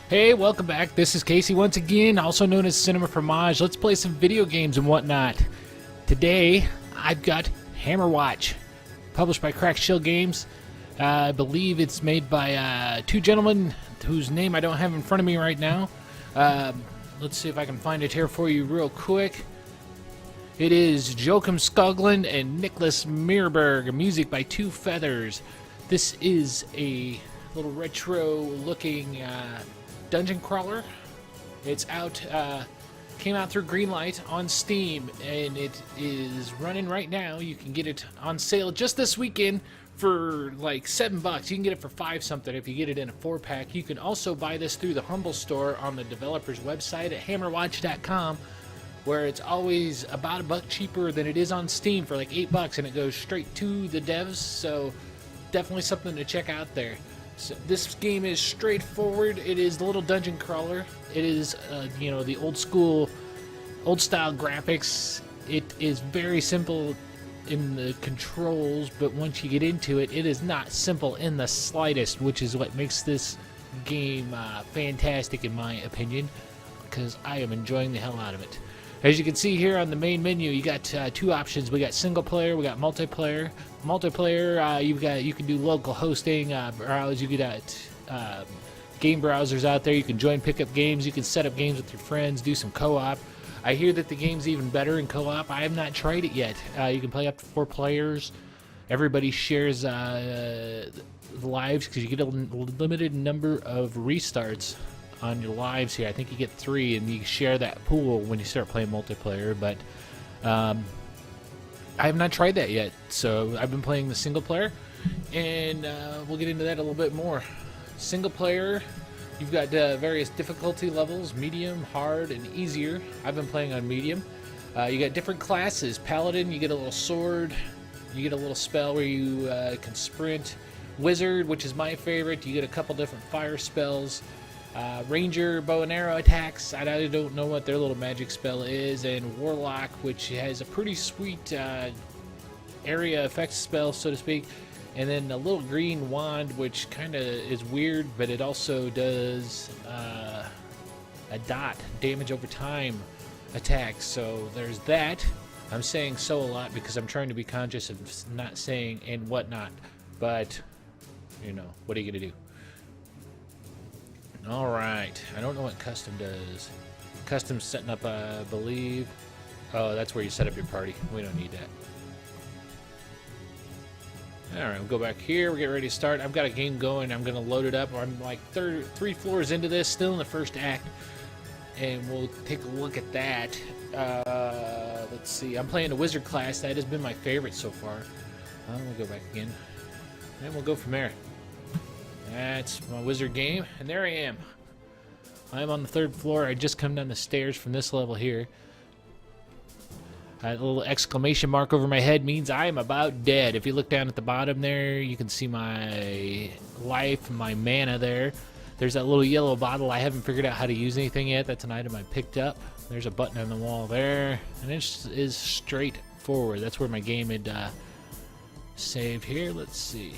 Hey, welcome back. This is Casey once again, also known as Cinema Fromage. Let's play some video games and whatnot. Today, I've got Hammerwatch, published by Cracked Shell Games. I believe it's made by two gentlemen whose name I don't have in front of me right now. Let's see if I can find it here for you real quick. It is Joachim Skoglund and Nicholas Mirberg, music by Two Feathers. This is a little retro-looking dungeon crawler. It's out, came out through Greenlight on Steam, and it is running right now. You can get it on sale just this weekend for like $7. You can get it for $5 something if you get it in a 4-pack. You can also buy this through the Humble Store on the developer's website at hammerwatch.com, where it's always about $1 cheaper than it is on Steam for like $8, and it goes straight to the devs. So definitely something to check out there. So this game is straightforward. It is the little dungeon crawler. It is, the old style graphics. It is very simple in the controls, but once you get into it, it is not simple in the slightest, which is what makes this game fantastic in my opinion, because I am enjoying the hell out of it. As you can see here on the main menu, you got two options. We got single player, we got multiplayer. Multiplayer, you can do local hosting, browse. You got game browsers out there. You can join pickup games. You can set up games with your friends, do some co-op. I hear that the game's even better in co-op. I have not tried it yet. You can play up to 4 players. Everybody shares lives because you get a limited number of restarts on your lives here. I think you get 3, and you share that pool when you start playing multiplayer. But I have not tried that yet, so I've been playing the single player, and we'll get into that a little bit more. Single player, you've got various difficulty levels: medium, hard, and easier. I've been playing on medium. You got different classes. Paladin, you get a little sword, you get a little spell where you can sprint. Wizard, which is my favorite, you get a couple different fire spells. Ranger, bow and arrow attacks. I don't know what their little magic spell is. And Warlock, which has a pretty sweet area effect spell, so to speak. And then a little green wand, which kind of is weird, but it also does a dot damage over time attack. So there's that. I'm saying so a lot because I'm trying to be conscious of not saying and whatnot. But, what are you going to do? Alright, I don't know what custom does. Custom's setting up, I believe. Oh, that's where you set up your party. We don't need that. Alright, we'll go back here. We're getting ready to start. I've got a game going. I'm going to load it up. I'm like 3 floors into this, still in the first act. And we'll take a look at that. Let's see. I'm playing the wizard class. That has been my favorite so far. We'll go back again. And we'll go from there. That's my wizard game, and there I am. I'm on the 3rd floor. I just come down the stairs from this level here. A little exclamation mark over my head means I am about dead. If you look down at the bottom there, you can see my life, my mana there. There's that little yellow bottle. I haven't figured out how to use anything yet. That's an item I picked up. There's a button on the wall there, and it is straightforward. That's where my game had saved here. Let's see.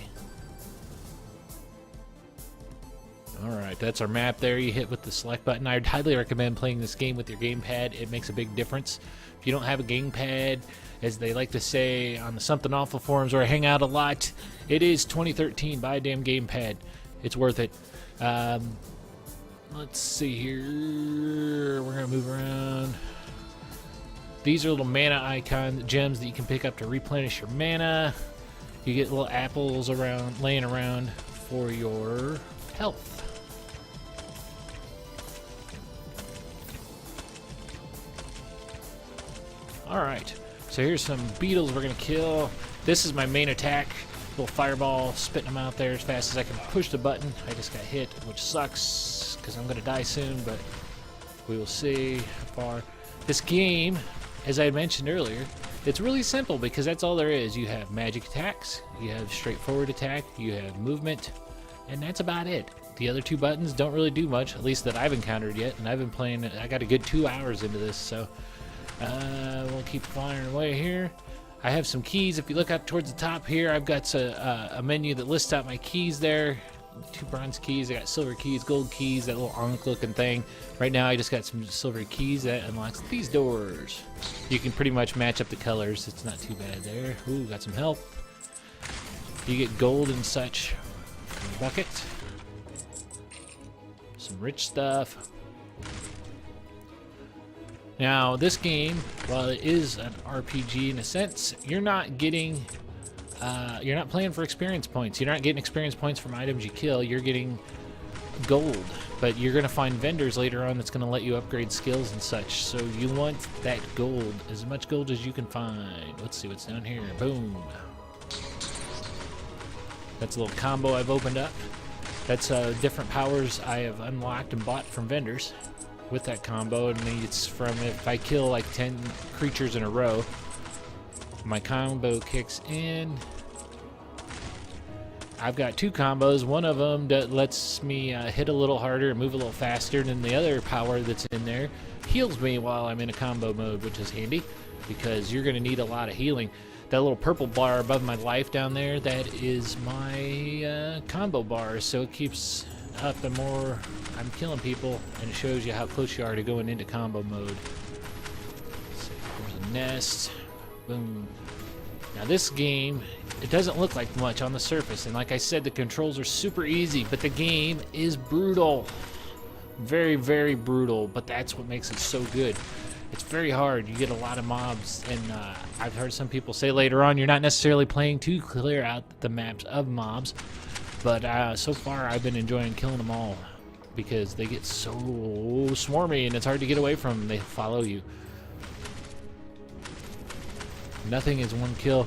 Alright, that's our map there. You hit with the select button. I'd highly recommend playing this game with your gamepad. It makes a big difference. If you don't have a gamepad, as they like to say on the Something Awful forums where I hang out a lot, it is 2013. Buy a damn gamepad. It's worth it. Let's see here. We're going to move around. These are little mana icon gems that you can pick up to replenish your mana. You get little apples laying around for your health. Alright, so here's some beetles we're going to kill. This is my main attack. Little fireball, spitting them out there as fast as I can push the button. I just got hit, which sucks, because I'm going to die soon, but we will see how far. This game, as I mentioned earlier, it's really simple because that's all there is. You have magic attacks, you have straightforward attack, you have movement, and that's about it. The other 2 buttons don't really do much, at least that I've encountered yet, and I've been playing, I got a good 2 hours into this, so we'll keep flying away here. I have some keys. If you look up towards the top here, I've got a menu that lists out my keys there. 2 bronze keys. I got silver keys, gold keys, that little Ankh looking thing. Right now I just got some silver keys that unlocks these doors. You can pretty much match up the colors. It's not too bad there. Ooh, got some help. You get gold and such from the bucket. Some rich stuff. Now, this game, while it is an RPG in a sense, you're not getting, you're not playing for experience points. You're not getting experience points from items you kill. You're getting gold, but you're going to find vendors later on that's going to let you upgrade skills and such. So you want that gold, as much gold as you can find. Let's see what's down here. Boom. That's a little combo I've opened up. That's different powers I have unlocked and bought from vendors with that combo, and it's from if I kill like 10 creatures in a row, my combo kicks in. I've got 2 combos. One of them that lets me hit a little harder and move a little faster, and then the other power that's in there heals me while I'm in a combo mode, which is handy because you're going to need a lot of healing. That little purple bar above my life down there, that is my combo bar, so it keeps up the more I'm killing people, and it shows you how close you are to going into combo mode. There's a nest. Boom. Now this game, it doesn't look like much on the surface, and like I said, the controls are super easy, but the game is brutal. Very, very brutal, but that's what makes it so good. It's very hard. You get a lot of mobs, and I've heard some people say later on you're not necessarily playing to clear out the maps of mobs, but so far I've been enjoying killing them all because they get so swarmy and it's hard to get away from them. They follow you. Nothing is one kill.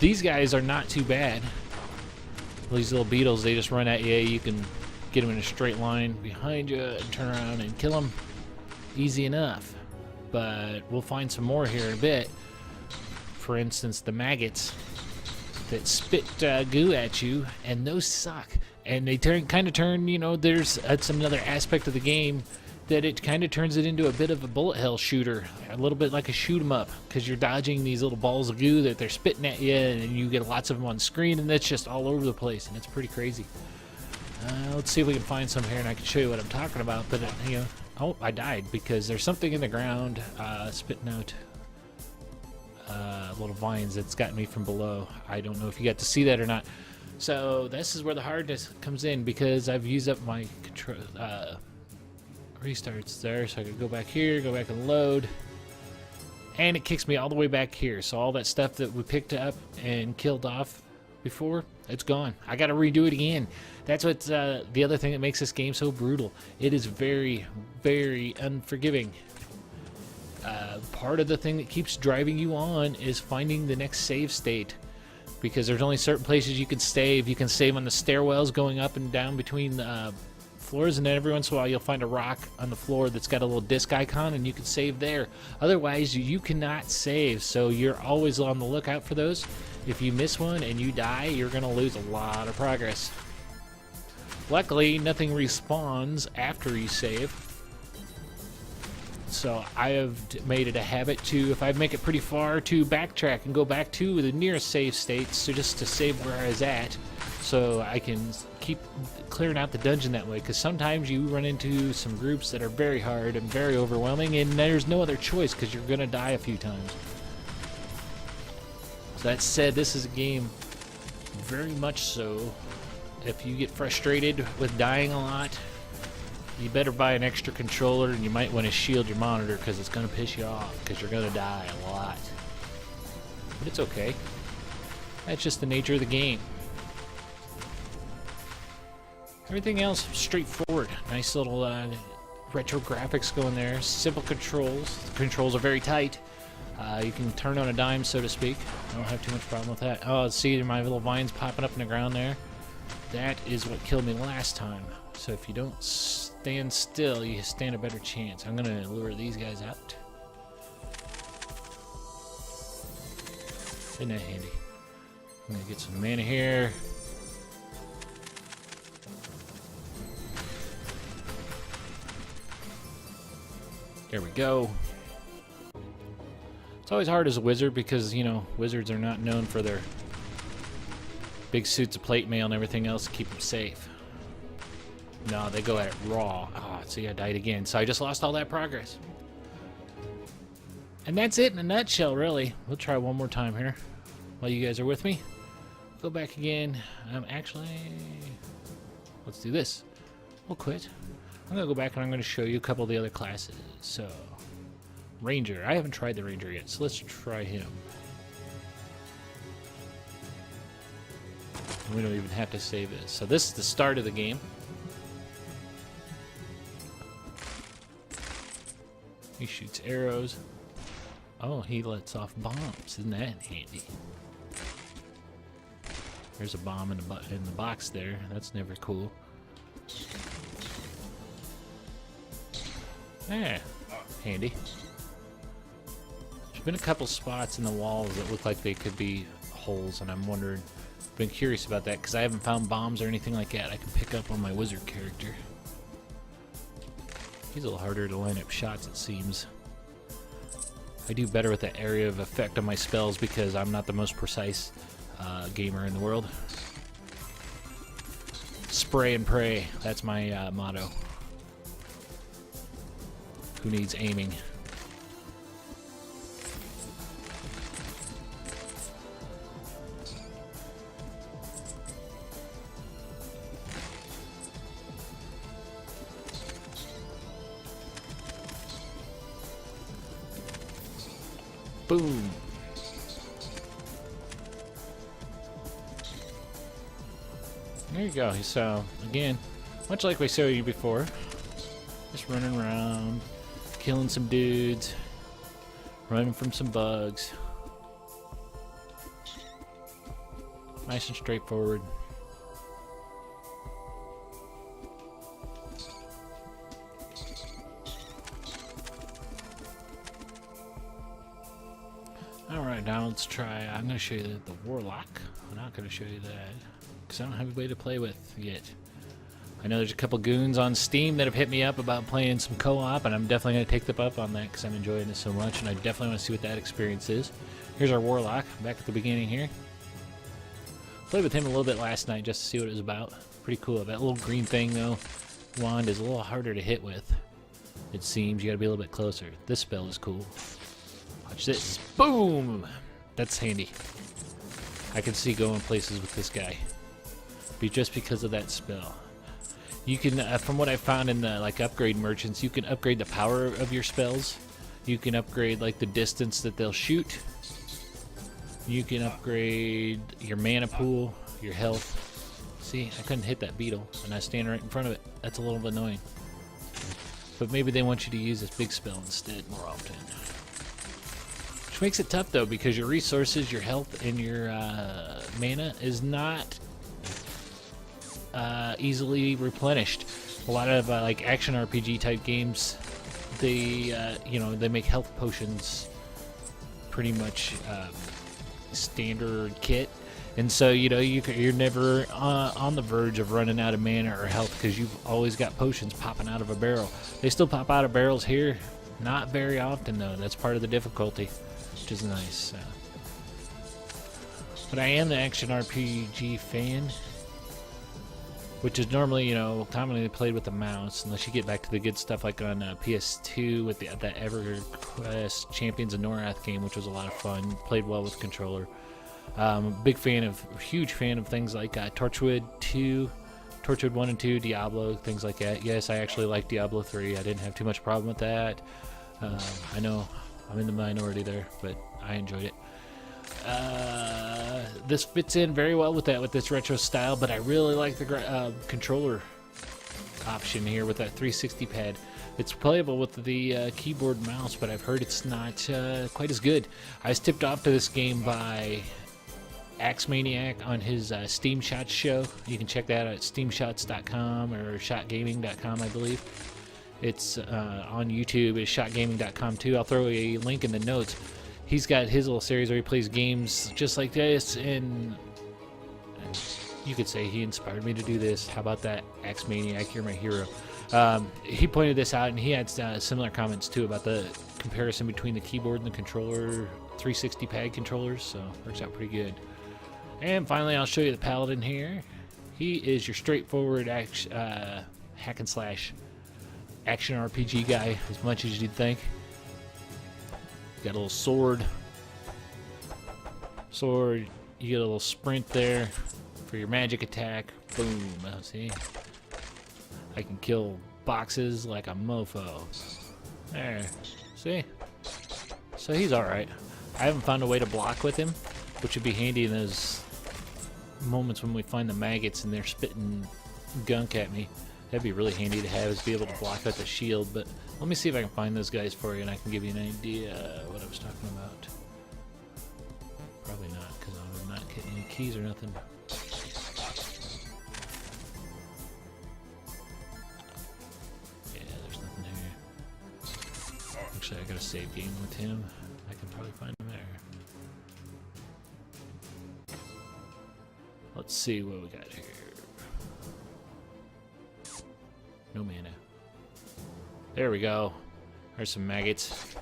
These guys are not too bad. These little beetles, they just run at you. You can get them in a straight line behind you and turn around and kill them. Easy enough. But we'll find some more here in a bit. For instance, the maggots that spit goo at you, and those suck. And they kind of turn, you know, that's another aspect of the game that it kind of turns it into a bit of a bullet hell shooter, a little bit like a shoot 'em up, because you're dodging these little balls of goo that they're spitting at you, and you get lots of them on screen, and it's just all over the place, and it's pretty crazy. Let's see if we can find some here, and I can show you what I'm talking about. But you know, oh, I died because there's something in the ground spitting out little vines that's got me from below. I don't know if you got to see that or not. So this is where the hardness comes in, because I've used up my control restarts there, so I could go back here, go back and load, and it kicks me all the way back here. So all that stuff that we picked up and killed off before, it's gone. I gotta redo it again. That's what's the other thing that makes this game so brutal. It is very, very unforgiving. Part of the thing that keeps driving you on is finding the next save state, because there's only certain places you can save. You can save on the stairwells going up and down between the floors, and then every once in a while you'll find a rock on the floor that's got a little disc icon, and you can save there. Otherwise, you cannot save, so you're always on the lookout for those. If you miss one and you die, you're going to lose a lot of progress. Luckily, nothing respawns after you save. So I have made it a habit to, if I make it pretty far, to backtrack and go back to the nearest save states, so just to save where I was at, so I can keep clearing out the dungeon that way. Because sometimes you run into some groups that are very hard and very overwhelming, and there's no other choice because you're going to die a few times. So that said, this is a game very much so. If you get frustrated with dying a lot, you better buy an extra controller, and you might want to shield your monitor because it's going to piss you off because you're going to die a lot. But it's okay. That's just the nature of the game. Everything else straightforward. Nice little retro graphics going there. Simple controls. The controls are very tight. You can turn on a dime, so to speak. I don't have too much problem with that. Oh, see my little vines popping up in the ground there? That is what killed me last time. So if you don't stand still, you stand a better chance. I'm going to lure these guys out. Isn't that handy? I'm going to get some mana here. There we go. It's always hard as a wizard because, you know, wizards are not known for their big suits of plate mail and everything else to keep them safe. No, they go at it raw. Oh, see, I died again. So I just lost all that progress. And that's it in a nutshell, really. We'll try one more time here while you guys are with me. Go back again. Actually, let's do this. We'll quit. I'm going to go back and I'm going to show you a couple of the other classes. So, Ranger. I haven't tried the Ranger yet, so let's try him. We don't even have to save this. So this is the start of the game. He shoots arrows. Oh, he lets off bombs. Isn't that handy? There's a bomb in the box there. That's never cool. Yeah, handy. There's been a couple spots in the walls that look like they could be holes, and I'm wondering. Been curious about that because I haven't found bombs or anything like that I can pick up on my wizard character. He's a little harder to line up shots, it seems. I do better with that area of effect on my spells because I'm not the most precise gamer in the world. Spray and pray, that's my motto. Who needs aiming? Boom. There you go. So, again, much like we showed you before, just running around, killing some dudes, running from some bugs. Nice and straightforward. Alright, now let's try. I'm going to show you the Warlock. I'm not going to show you that because I don't have anybody to play with yet. I know there's a couple goons on Steam that have hit me up about playing some co-op, and I'm definitely going to take them up on that because I'm enjoying it so much, and I definitely want to see what that experience is. Here's our Warlock back at the beginning here. Played with him a little bit last night just to see what it was about. Pretty cool. That little green thing, though, wand is a little harder to hit with. It seems you got to be a little bit closer. This spell is cool. Watch this. Boom! That's handy. I can see going places with this guy. Just because of that spell. You can, from what I found in the upgrade merchants, you can upgrade the power of your spells. You can upgrade the distance that they'll shoot. You can upgrade your mana pool, your health. See, I couldn't hit that beetle, and I stand right in front of it. That's a little annoying. But maybe they want you to use this big spell instead more often. Which makes it tough though, because your resources, your health, and your mana is not easily replenished. A lot of action RPG type games, they they make health potions pretty much standard kit, and so you're never on the verge of running out of mana or health because you've always got potions popping out of a barrel. They still pop out of barrels here, not very often though. That's part of the difficulty, which is nice. But I am the action RPG fan, which is normally, commonly played with the mouse, unless you get back to the good stuff like on PS2 with that EverQuest Champions of Norath game, which was a lot of fun. Played well with controller. Huge fan of things like Torchwood 2, Torchwood 1 and 2, Diablo, things like that. Yes, I actually like Diablo 3. I didn't have too much problem with that. I know I'm in the minority there, but I enjoyed it. This fits in very well with this retro style, but I really like the controller option here with that 360 pad. It's playable with the keyboard and mouse, but I've heard it's not quite as good. I was tipped off to this game by Axemaniac on his Steam Shots show. You can check that out at steamshots.com or shotgaming.com, I believe. It's on YouTube. It's shotgaming.com too. I'll throw a link in the notes. He's got his little series where he plays games just like this, and you could say he inspired me to do this. How about that, Axemaniac? You're my hero. He pointed this out, and he had similar comments too about the comparison between the keyboard and the controller, 360 pad controllers, so works out pretty good. And finally, I'll show you the Paladin here. He is your straightforward hack and slash action RPG guy as much as you'd think. Got a little sword. You get a little sprint there for your magic attack. Boom. See? I can kill boxes like a mofo. There. See? So he's alright. I haven't found a way to block with him, which would be handy in those moments when we find the maggots and they're spitting gunk at me. That'd be really handy to have, is be able to block with a shield. But let me see if I can find those guys for you and I can give you an idea what I was talking about. Probably not, because I'm not getting any keys or nothing. Yeah, there's nothing here. Actually, I got a save game with him. I can probably find him there. Let's see what we got here. No mana. There we go. There's some maggots.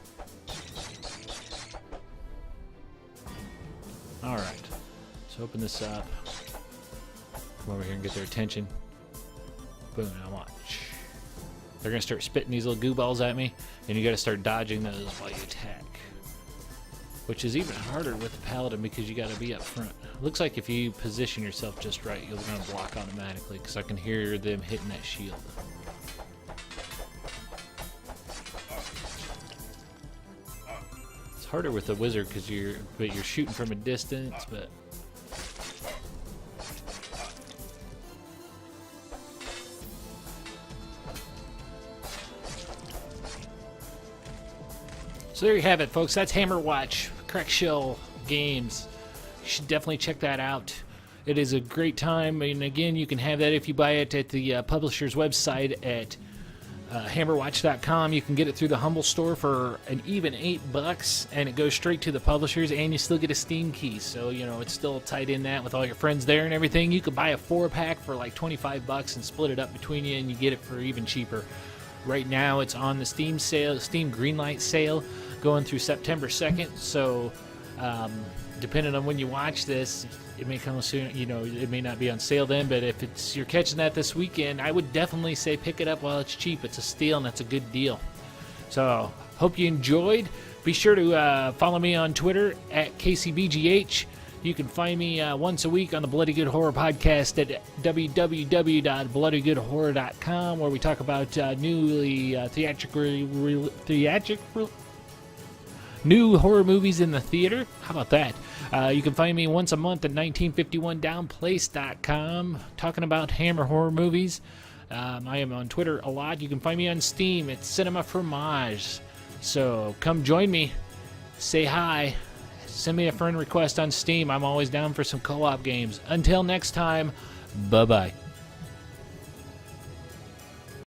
Alright. Let's open this up. Come over here and get their attention. Boom, now watch. They're gonna start spitting these little goo balls at me, and you gotta start dodging those while you attack. Which is even harder with the Paladin because you gotta be up front. Looks like if you position yourself just right, you're gonna block automatically, because I can hear them hitting that shield. It's harder with the wizard because you're shooting from a distance, but so there you have it, folks. That's Hammerwatch, Crack Shell Games. You should definitely check that out. It is a great time, and again, you can have that if you buy it at the publisher's website at hammerwatch.com. You can get it through the Humble Store for an even $8, and it goes straight to the publishers, and you still get a Steam key. So, you know, it's still tied in that with all your friends there and everything. You could buy a 4-pack for like $25 and split it up between you, and you get it for even cheaper. Right now, it's on the Steam sale, Steam Greenlight sale, going through September 2nd. So, depending on when you watch this, it may come soon. You know, it may not be on sale then, but if you're catching that this weekend, I would definitely say pick it up while it's cheap. It's a steal, and that's a good deal. So, hope you enjoyed. Be sure to follow me on Twitter at KCBGH. You can find me once a week on the Bloody Good Horror podcast at www.bloodygoodhorror.com, where we talk about new horror movies in the theater. How about that? You can find me once a month at 1951downplace.com, talking about Hammer horror movies. I am on Twitter a lot. You can find me on Steam. It's Cinema Fromage. So come join me. Say hi. Send me a friend request on Steam. I'm always down for some co-op games. Until next time, bye-bye.